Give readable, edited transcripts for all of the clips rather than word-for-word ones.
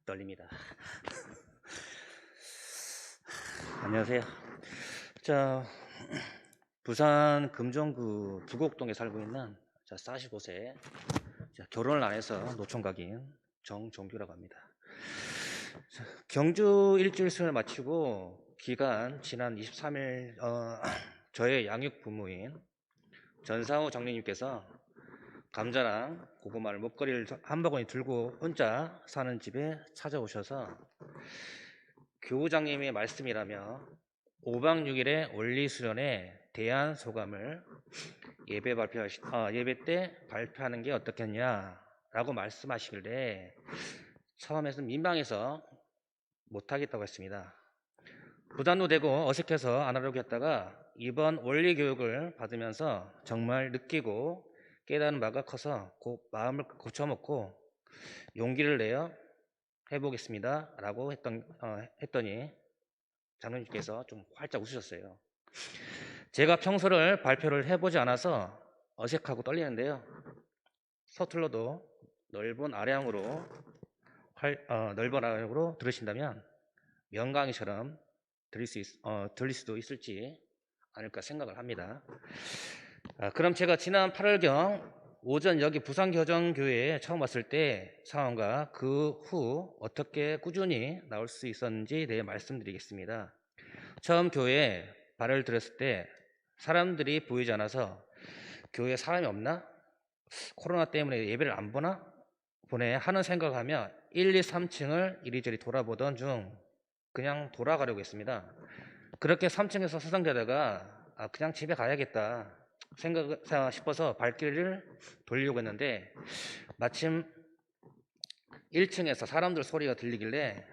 떨립니다. 안녕하세요. 자, 부산 금정구 부곡동에 살고 있는 45세 결혼을 안 해서 노총각인 정종규라고 합니다. 경주 일주일 수련을 마치고 기간 지난 23일 저의 양육 부모인 전상우 장로님께서 감자랑 고구마를 먹거리를 한 바구니 들고 혼자 사는 집에 찾아오셔서 교우장님의 말씀이라며 5박 6일의 원리수련에 대한 소감을 예배 때 발표하는 게 어떻겠냐라고 말씀하시길래 처음에는 민망해서 못하겠다고 했습니다. 부담도 되고 어색해서 안 하려고 했다가 이번 원리 교육을 받으면서 정말 느끼고 깨닫는 바가 커서 마음을 고쳐먹고 용기를 내어 해보겠습니다 라고 했더니 장로님께서 좀 활짝 웃으셨어요. 제가 평소를 발표를 해보지 않아서 어색하고 떨리는데요, 서툴러도 넓은 아량으로 들으신다면 명강의처럼 들릴 수도 있을지 않을까 생각을 합니다. 그럼 제가 지난 8월경 오전 여기 부산겨정교회에 처음 왔을 때 상황과 그 후 어떻게 꾸준히 나올 수 있었는지에 대해 말씀드리겠습니다. 처음 교회에 발을 들였을 때 사람들이 보이지 않아서 교회에 사람이 없나? 코로나 때문에 예배를 안 보내 하는 생각하며 1, 2, 3층을 이리저리 돌아보던 중 그냥 돌아가려고 했습니다. 그렇게 3층에서 서성대다가 그냥 집에 가야겠다 싶어서 발길을 돌리려고 했는데 마침 1층에서 사람들 소리가 들리길래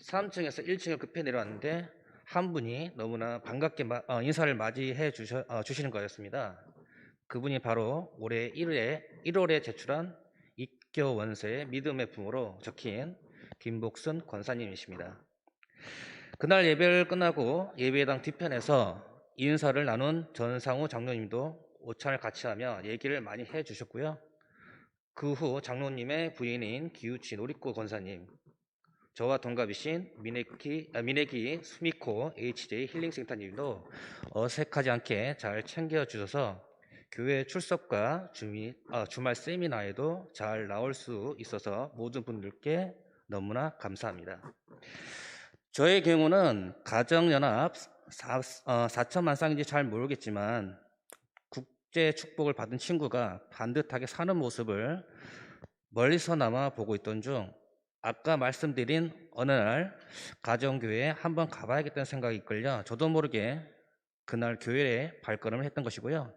3층에서 1층을 급히 내려왔는데 한 분이 너무나 반갑게 인사를 맞이해 주시는 거였습니다. 그분이 바로 올해 1월에 제출한 입교 원서의 믿음의 부모로 적힌 김복순 권사님이십니다. 그날 예배를 끝나고 예배당 뒤편에서 인사를 나눈 전상우 장로님도 오찬을 같이 하며 얘기를 많이 해주셨고요. 그 후 장로님의 부인인 기우치 노리코 권사님, 저와 동갑이신 미네기 수미코 HJ 힐링센터님도 어색하지 않게 잘 챙겨주셔서 교회 출석과 주말 세미나에도 잘 나올 수 있어서 모든 분들께 너무나 감사합니다. 저의 경우는 가정연합 4천만 쌍인지 잘 모르겠지만 국제 축복을 받은 친구가 반듯하게 사는 모습을 멀리서나마 보고 있던 중 아까 말씀드린 어느 날 가정교회에 한번 가봐야겠다는 생각이 이끌려 저도 모르게 그날 교회에 발걸음을 했던 것이고요.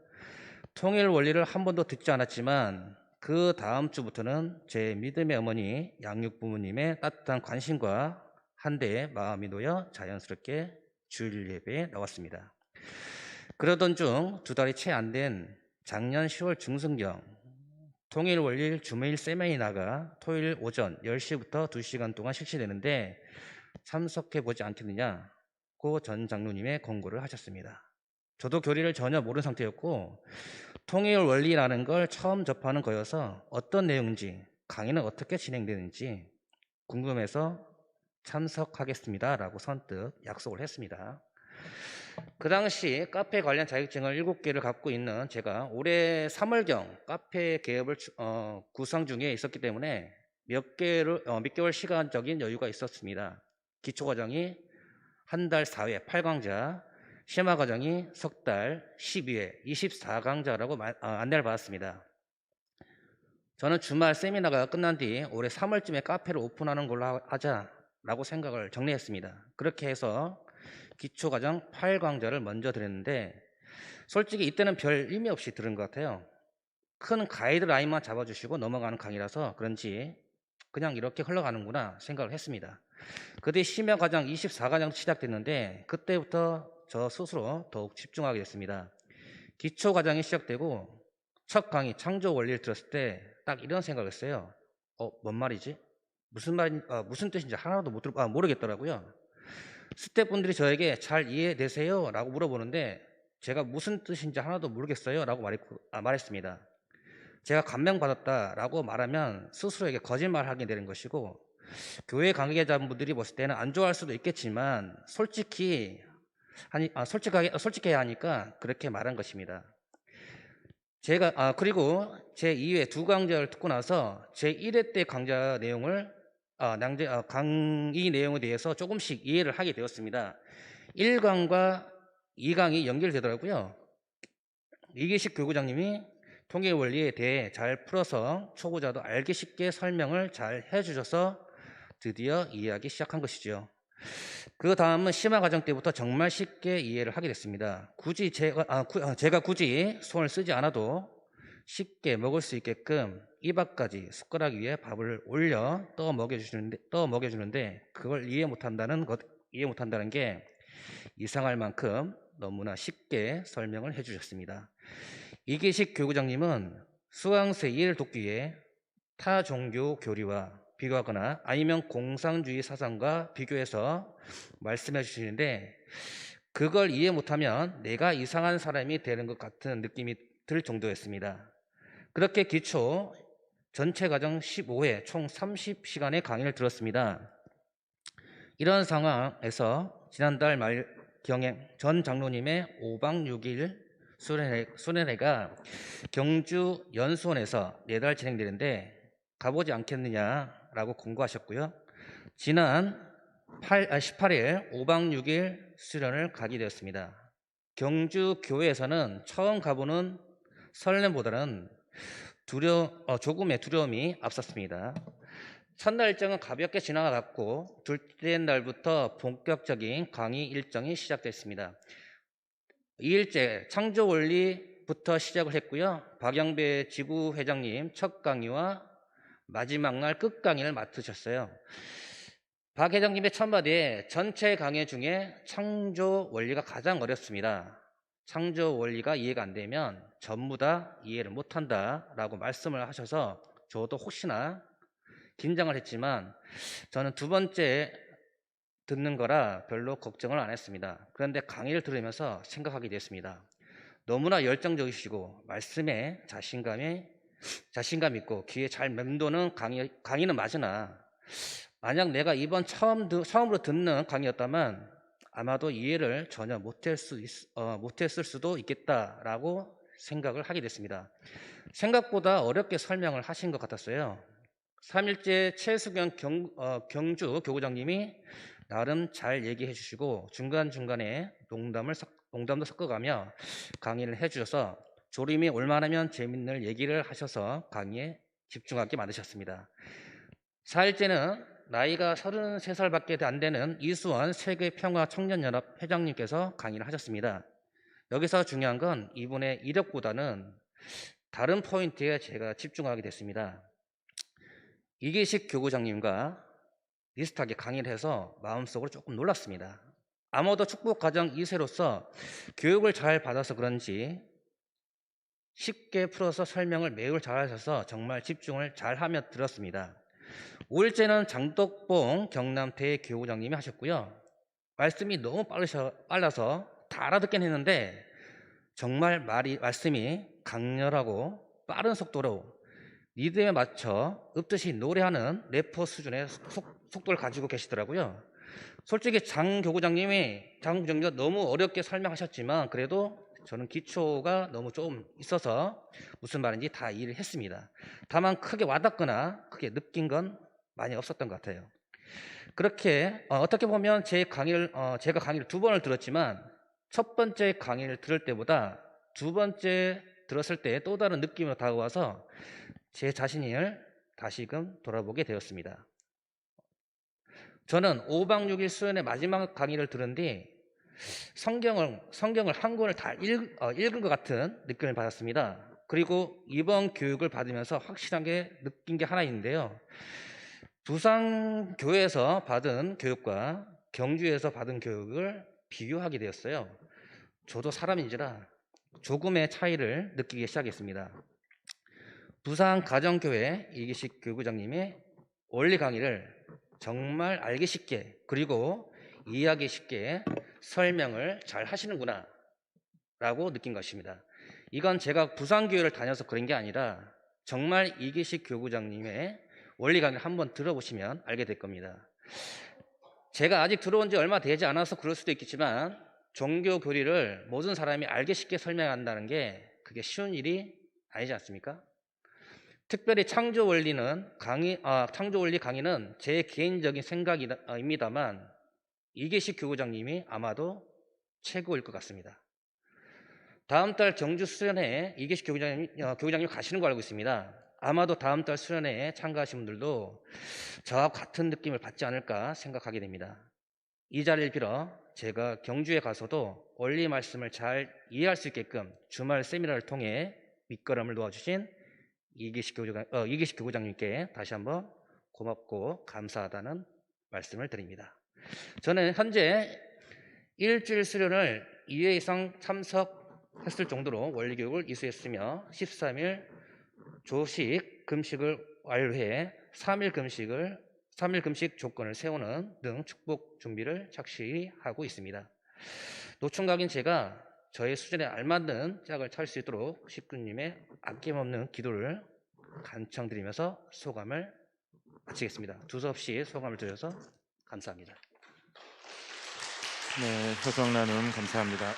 통일 원리를 한 번도 듣지 않았지만 그 다음 주부터는 제 믿음의 어머니 양육 부모님의 따뜻한 관심과 한대의 마음이 놓여 자연스럽게 주일 예배에 나왔습니다. 그러던 중 2달이 채 안 된 작년 10월 중순경 통일 월일 주일 세미나가 토요일 오전 10시부터 2시간 동안 실시되는데 참석해보지 않겠느냐고 전 장로님의 권고를 하셨습니다. 저도 교리를 전혀 모르는 상태였고 통일 원리라는 걸 처음 접하는 거여서 어떤 내용인지 강의는 어떻게 진행되는지 궁금해서 참석하겠습니다 라고 선뜻 약속을 했습니다. 그 당시 카페 관련 자격증을 7개를 갖고 있는 제가 올해 3월경 카페 개업을 구상 중에 있었기 때문에 몇 개월 시간적인 여유가 있었습니다. 기초과정이 한 달 4회 8강좌, 심화과정이 석 달 12회 24강좌라고 안내를 받았습니다. 저는 주말 세미나가 끝난 뒤 올해 3월쯤에 카페를 오픈하는 걸로 하자라고 생각을 정리했습니다. 그렇게 해서 기초과정 8강좌를 먼저 들었는데 솔직히 이때는 별 의미 없이 들은 것 같아요. 큰 가이드라인만 잡아주시고 넘어가는 강의라서 그런지 그냥 이렇게 흘러가는구나 생각을 했습니다. 그뒤 심야과정 24과정 시작됐는데 그때부터 저 스스로 더욱 집중하게 됐습니다. 기초과정이 시작되고 첫 강의 창조 원리를 들었을 때 딱 이런 생각을 했어요. 뭔 말이지? 무슨 뜻인지 하나도 모르겠더라고요. 스태프분들이 저에게 잘 이해되세요? 라고 물어보는데 제가 무슨 뜻인지 하나도 모르겠어요? 라고 말했습니다. 제가 감명받았다라고 말하면 스스로에게 거짓말을 하게 되는 것이고 교회 관계자분들이 봤을 때는 안 좋아할 수도 있겠지만 솔직해야 하니까 그렇게 말한 것입니다. 그리고 제 2회 두 강좌를 듣고 나서 제 1회 때 강좌 내용을 강의 내용에 대해서 조금씩 이해를 하게 되었습니다. 1강과 2강이 연결되더라고요. 이기식 교구장님이 통계 원리에 대해 잘 풀어서 초보자도 알기 쉽게 설명을 잘 해주셔서 드디어 이해하기 시작한 것이죠. 그 다음은 심화 과정 때부터 정말 쉽게 이해를 하게 됐습니다. 제가 굳이 손을 쓰지 않아도 쉽게 먹을 수 있게끔 입 앞까지 숟가락 위에 밥을 올려 떠 먹여주는데 그걸 이해 못한다는 게 이상할 만큼 너무나 쉽게 설명을 해주셨습니다. 이기식 교구장님은 수강생 이해를 돕기 위해 타 종교 교리와 비교하거나 아니면 공산주의 사상과 비교해서 말씀해 주시는데 그걸 이해 못하면 내가 이상한 사람이 되는 것 같은 느낌이 들 정도였습니다. 그렇게 기초 전체 과정 15회 총 30시간의 강의를 들었습니다. 이런 상황에서 지난달 말경에 전 장로님의 5박 6일 수련회가 경주 연수원에서 4달 진행되는데 가보지 않겠느냐라고 권고하셨고요. 지난 18일 5박 6일 수련을 가게 되었습니다. 경주 교회에서는 처음 가보는 설렘보다는 조금의 두려움이 앞섰습니다. 첫날 일정은 가볍게 지나갔고 둘째 날부터 본격적인 강의 일정이 시작됐습니다. 2일째 창조 원리부터 시작을 했고요. 박영배 지구회장님 첫 강의와 마지막 날 끝강의를 맡으셨어요. 박 회장님의 첫마디에 전체 강의 중에 창조 원리가 가장 어렵습니다. 창조 원리가 이해가 안 되면 전부 다 이해를 못한다 라고 말씀을 하셔서 저도 혹시나 긴장을 했지만 저는 두 번째 듣는 거라 별로 걱정을 안 했습니다. 그런데 강의를 들으면서 생각하게 됐습니다. 너무나 열정적이시고 말씀에 자신감 있고 귀에 잘 맴도는 강의는 맞으나 만약 내가 이번 처음으로 듣는 강의였다면 아마도 이해를 전혀 못했을 수도 있겠다라고 생각을 하게 됐습니다. 생각보다 어렵게 설명을 하신 것 같았어요. 3일째 최수경 경주 교구장님이 나름 잘 얘기해 주시고 중간중간에 농담도 섞어가며 강의를 해주셔서 조림이 올만하면 재밌는 얘기를 하셔서 강의에 집중하게 만드셨습니다. 4일째는 나이가 33살밖에 안 되는 이수원 세계평화청년연합 회장님께서 강의를 하셨습니다. 여기서 중요한 건 이분의 이력보다는 다른 포인트에 제가 집중하게 됐습니다. 이기식 교구장님과 비슷하게 강의를 해서 마음속으로 조금 놀랐습니다. 아마도 축복과정 2세로서 교육을 잘 받아서 그런지 쉽게 풀어서 설명을 매우 잘하셔서 정말 집중을 잘하며 들었습니다. 5일째는 장덕봉 경남대 교구장님이 하셨고요. 말씀이 너무 빨라서 다 알아듣긴 했는데 정말 말씀이 강렬하고 빠른 속도로 리듬에 맞춰 읊듯이 노래하는 래퍼 수준의 속도를 가지고 계시더라고요. 솔직히 장 교구장님이 너무 어렵게 설명하셨지만 그래도 저는 기초가 너무 좀 있어서 무슨 말인지 다 이해를 했습니다. 다만 크게 와닿거나 크게 느낀 건 많이 없었던 것 같아요. 그렇게 어떻게 보면 제가 강의를 2번을 들었지만 첫 번째 강의를 들을 때보다 두 번째 들었을 때 또 다른 느낌으로 다가와서 제 자신을 다시금 돌아보게 되었습니다. 저는 5박 6일 수련의 마지막 강의를 들은 뒤 성경을 한 권을 다 읽은 것 같은 느낌을 받았습니다. 그리고 이번 교육을 받으면서 확실하게 느낀 게 하나 있는데요. 부산교회에서 받은 교육과 경주에서 받은 교육을 비교하게 되었어요. 저도 사람인지라 조금의 차이를 느끼기 시작했습니다. 부산 가정교회 이기식 교구장님의 원리 강의를 정말 알기 쉽게 그리고 이해하기 쉽게 설명을 잘 하시는구나 라고 느낀 것입니다. 이건 제가 부산교회를 다녀서 그런 게 아니라 정말 이기식 교구장님의 원리 강의를 한번 들어보시면 알게 될 겁니다. 제가 아직 들어온 지 얼마 되지 않아서 그럴 수도 있겠지만 종교 교리를 모든 사람이 알기 쉽게 설명한다는 게 그게 쉬운 일이 아니지 않습니까? 특별히 창조 원리 강의는 제 개인적인 생각입니다만 이계식 교구장님이 아마도 최고일 것 같습니다. 다음 달 경주 수련회에 이계식 교구장님 가시는 거 알고 있습니다. 아마도 다음 달 수련회에 참가하신 분들도 저와 같은 느낌을 받지 않을까 생각하게 됩니다. 이 자리를 빌어 제가 경주에 가서도 원리 말씀을 잘 이해할 수 있게끔 주말 세미나를 통해 밑거름을 놓아주신 이계식 교구장님께 다시 한번 고맙고 감사하다는 말씀을 드립니다. 저는 현재 일주일 수련을 2회 이상 참석했을 정도로 원리교육을 이수했으며 13일 조식 금식을 완료해 3일 금식 조건을 세우는 등 축복 준비를 착실히 하고 있습니다. 노총각인 제가 저의 수준에 알맞는 짝을 찾을 수 있도록 식구님의 아낌없는 기도를 간청드리면서 소감을 마치겠습니다. 두서없이 소감을 드려서 감사합니다. 네, 효정 나눔 감사합니다.